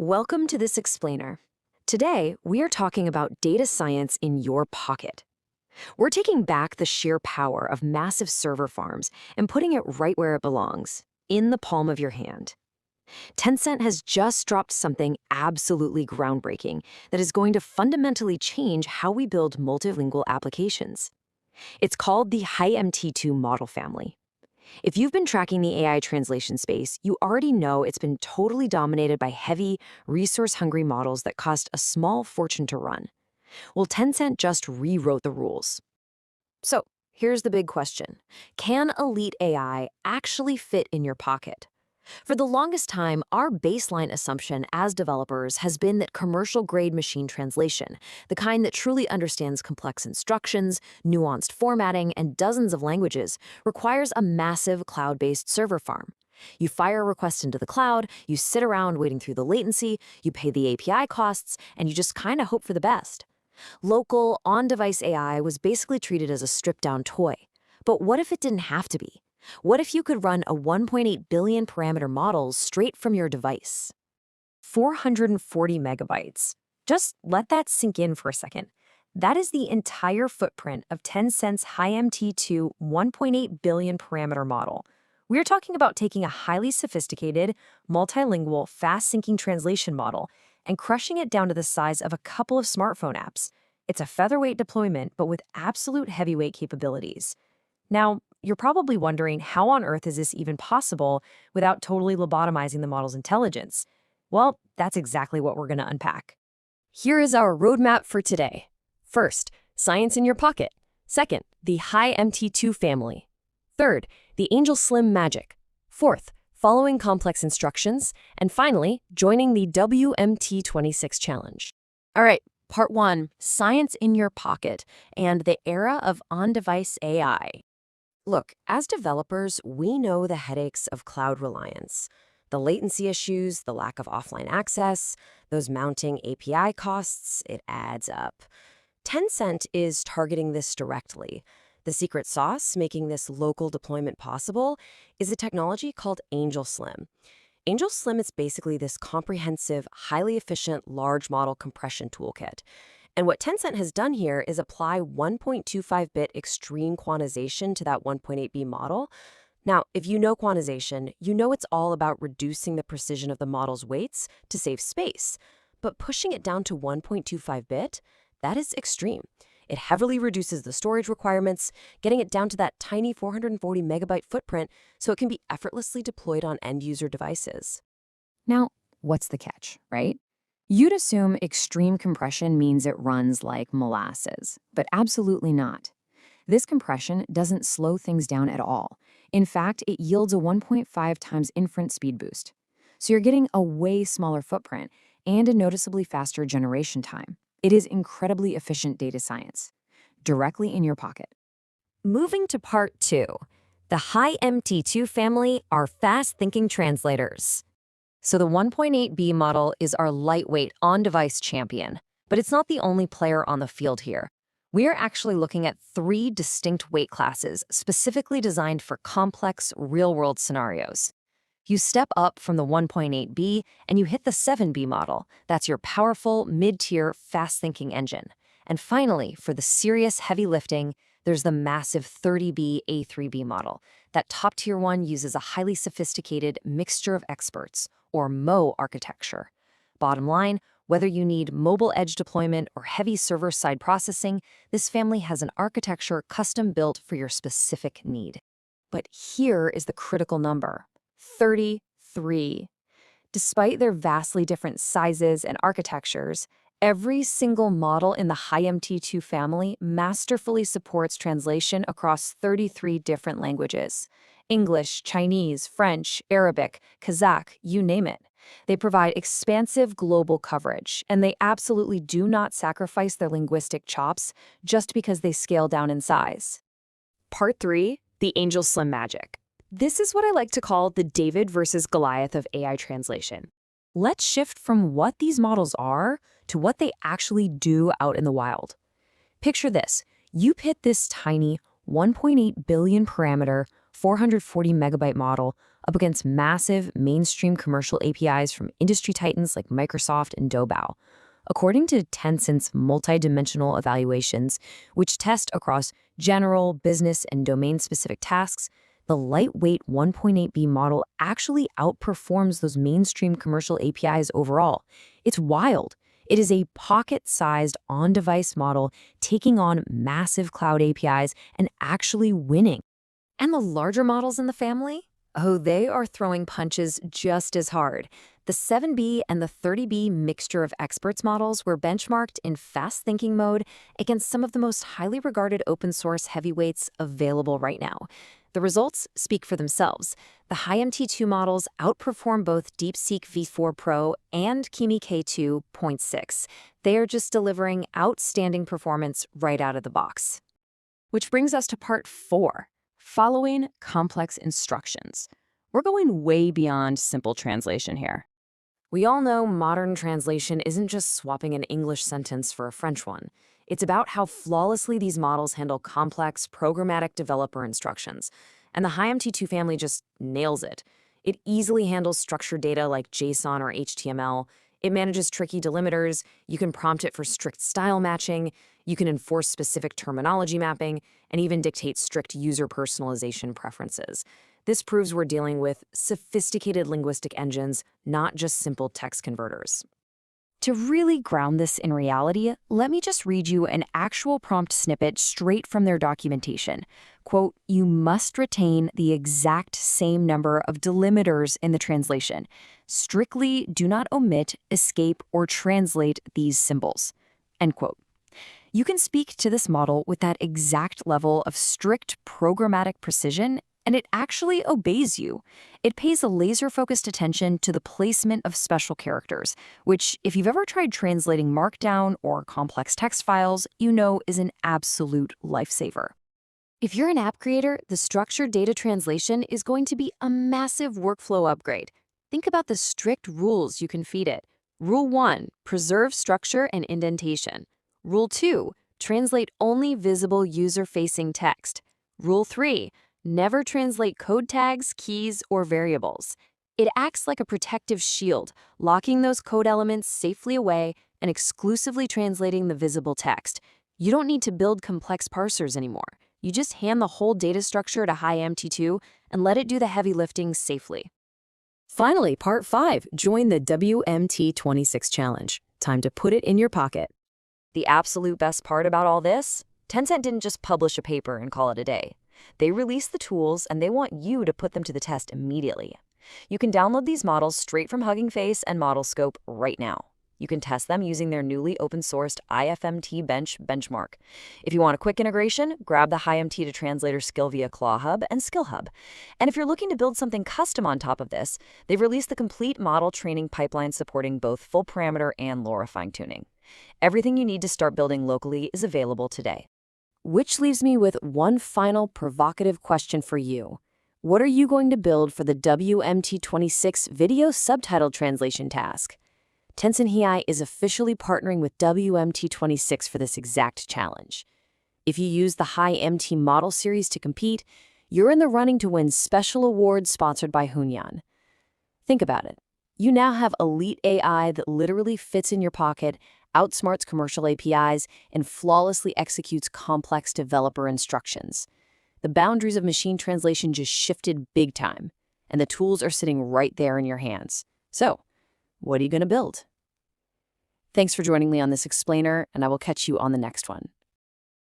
Welcome to this explainer. Today, we are talking about data science in your pocket. We're taking back the sheer power of massive server farms and putting it right where it belongs, in the palm of your hand. Tencent has just dropped something absolutely groundbreaking that is going to fundamentally change how we build multilingual applications. It's called the Hy-MT2 model family. If you've been tracking the AI translation space, you already know it's been totally dominated by heavy, resource-hungry models that cost a small fortune to run. Well, Tencent just rewrote the rules. So, here's the big question. Can elite AI actually fit in your pocket? For the longest time, our baseline assumption as developers has been that commercial-grade machine translation, the kind that truly understands complex instructions, nuanced formatting, and dozens of languages, requires a massive cloud-based server farm. You fire a request into the cloud, you sit around waiting through the latency, you pay the API costs, and you just kind of hope for the best. Local, on-device AI was basically treated as a stripped-down toy. But what if it didn't have to be? What if you could run a 1.8 billion parameter model straight from your device? 440 megabytes. Just let that sink in for a second. That is the entire footprint of Tencent's Hy-MT2 1.8 billion parameter model. We're talking about taking a highly sophisticated, multilingual, fast-syncing translation model and crushing it down to the size of a couple of smartphone apps. It's a featherweight deployment, but with absolute heavyweight capabilities. Now, you're probably wondering, how on earth is this even possible without totally lobotomizing the model's intelligence? Well, that's exactly what we're going to unpack. Here is our roadmap for today. First, science in your pocket. Second, the Hy-MT2 family. Third, the Angel Slim magic. Fourth, following complex instructions. And finally, joining the WMT26 challenge. All right, part one, science in your pocket and the era of on-device AI. Look, as developers, we know the headaches of cloud reliance. The latency issues, the lack of offline access, those mounting API costs, it adds up. Tencent is targeting this directly. The secret sauce making this local deployment possible is a technology called Angel Slim. Angel Slim is basically this comprehensive, highly efficient large model compression toolkit. And what Tencent has done here is apply 1.25-bit extreme quantization to that 1.8B model. Now, if you know quantization, you know it's all about reducing the precision of the model's weights to save space. But pushing it down to 1.25-bit, that is extreme. It heavily reduces the storage requirements, getting it down to that tiny 440 megabyte footprint so it can be effortlessly deployed on end-user devices. Now, what's the catch, right? You'd assume extreme compression means it runs like molasses, but absolutely not. This compression doesn't slow things down at all. In fact, it yields a 1.5 times inference speed boost. So you're getting a way smaller footprint and a noticeably faster generation time. It is incredibly efficient data science, directly in your pocket. Moving to part two, the Hy-MT2 family are fast-thinking translators. So the 1.8B model is our lightweight on-device champion, but it's not the only player on the field here. We are actually looking at three distinct weight classes specifically designed for complex, real-world scenarios. You step up from the 1.8B and you hit the 7B model. That's your powerful, mid-tier, fast-thinking engine. And finally, for the serious heavy lifting, there's the massive 30B A3B model. That top-tier one uses a highly sophisticated mixture of experts, or MO architecture. Bottom line, whether you need mobile edge deployment or heavy server-side processing, this family has an architecture custom-built for your specific need. But here is the critical number: 33. Despite their vastly different sizes and architectures, every single model in the Hy-MT2 family masterfully supports translation across 33 different languages: English, Chinese, French, Arabic, Kazakh, you name it. They provide expansive global coverage, and they absolutely do not sacrifice their linguistic chops just because they scale down in size. Part 3, the Angel Slim magic. This is what I like to call the David versus Goliath of AI translation. Let's shift from what these models are to what they actually do out in the wild. Picture this. You pit this tiny 1.8 billion parameter, 440 megabyte model up against massive mainstream commercial APIs from industry titans like Microsoft and Doubao. According to Tencent's multidimensional evaluations, which test across general, business, and domain-specific tasks, the lightweight 1.8B model actually outperforms those mainstream commercial APIs overall. It's wild. It is a pocket-sized, on-device model taking on massive cloud APIs and actually winning. And the larger models in the family? Oh, they are throwing punches just as hard. The 7B and the 30B mixture of experts models were benchmarked in fast-thinking mode against some of the most highly regarded open-source heavyweights available right now. The results speak for themselves. The Hy-MT2 models outperform both DeepSeek V4 Pro and Kimi K2.6. They are just delivering outstanding performance right out of the box. Which brings us to part 4, following complex instructions. We're going way beyond simple translation here. We all know modern translation isn't just swapping an English sentence for a French one. It's about how flawlessly these models handle complex programmatic developer instructions. And the Hy-MT2 family just nails it. It easily handles structured data like JSON or HTML. It manages tricky delimiters. You can prompt it for strict style matching. You can enforce specific terminology mapping, and even dictate strict user personalization preferences. This proves we're dealing with sophisticated linguistic engines, not just simple text converters. To really ground this in reality, let me just read you an actual prompt snippet straight from their documentation. Quote, "You must retain the exact same number of delimiters in the translation. Strictly do not omit, escape, or translate these symbols." End quote. You can speak to this model with that exact level of strict programmatic precision, and it actually obeys you. It pays a laser-focused attention to the placement of special characters, which, if you've ever tried translating Markdown or complex text files, you know is an absolute lifesaver. If you're an app creator, the structured data translation is going to be a massive workflow upgrade. Think about the strict rules you can feed it. Rule 1, preserve structure and indentation. Rule 2, translate only visible user-facing text. Rule 3, never translate code tags, keys, or variables. It acts like a protective shield, locking those code elements safely away and exclusively translating the visible text. You don't need to build complex parsers anymore. You just hand the whole data structure to Hy-MT2 and let it do the heavy lifting safely. Finally, part 5, join the WMT26 challenge. Time to put it in your pocket. The absolute best part about all this? Tencent didn't just publish a paper and call it a day. They released the tools, and they want you to put them to the test immediately. You can download these models straight from Hugging Face and ModelScope right now. You can test them using their newly open-sourced IFMT Bench benchmark. If you want a quick integration, grab the Hy-MT2 Translator skill via ClawHub and SkillHub. And if you're looking to build something custom on top of this, they've released the complete model training pipeline supporting both full parameter and LoRa fine-tuning. Everything you need to start building locally is available today. Which leaves me with one final provocative question for you. What are you going to build for the WMT26 video subtitle translation task? Tencent Hy is officially partnering with WMT26 for this exact challenge. If you use the Hy-MT model series to compete, you're in the running to win special awards sponsored by Hunyan. Think about it. You now have elite AI that literally fits in your pocket, outsmarts commercial APIs, and flawlessly executes complex developer instructions. The boundaries of machine translation just shifted big time, and the tools are sitting right there in your hands. So, what are you going to build? Thanks for joining me on this explainer, and I will catch you on the next one.